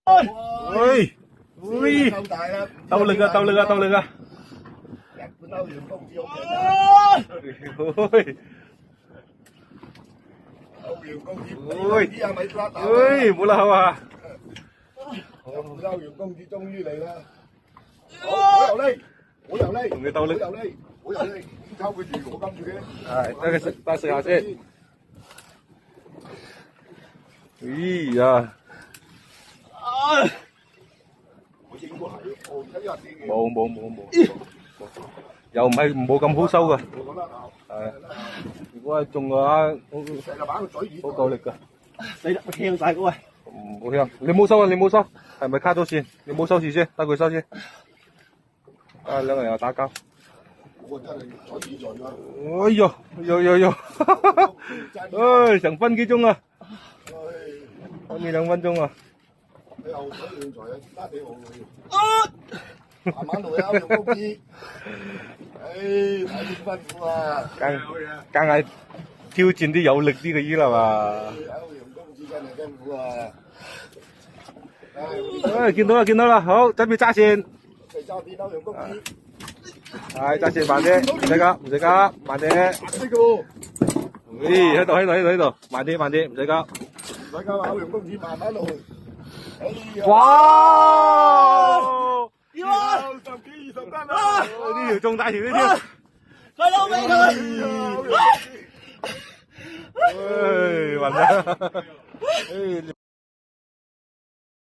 喂，喂，夠大啦，鬥力啊，鬥力啊，鬥力啊！日本歐陽公子好勁啊！喂，歐陽公子，呢係咪甩頭？喂，冇啦口啊！日本歐陽公子終於嚟啦！好有力，好有力，同你鬥力，好有力，好有力，抽佢住，我跟住佢。係，等佢食，等食下先。咦呀！我應該係，我睇下先。冇，又唔係冇咁好收噶。我覺得啊，係，如果係中嘅話，成日擺個嘴好夠力噶。你香晒嗰位，唔好香，你冇收啊，你冇收，係咪卡咗線？你冇收住先，等佢收先。啊，兩個人又打交。我真係嘴在啦。哎呦，唉，成分幾鐘啊？啱呢2分鐘啊！你又水亂財啊，加幾好慢慢嚟啊，歐陽公子。唉，睇點辛苦啊！梗係挑戰啲有力啲嘅魚啦嘛。歐陽公子真係辛苦啊！唉，見到啦，好，準備揸線。嚟揸電歐陽公子。係揸線慢啲，唔使急，慢啲。呢個。咦，喺度，慢啲，唔使急。唔使急啊，歐陽公子慢慢落去。哎呀！哇！要啊10幾20單啊！呢條仲大條呢條。快攞俾佢！唉，暈啦！唉。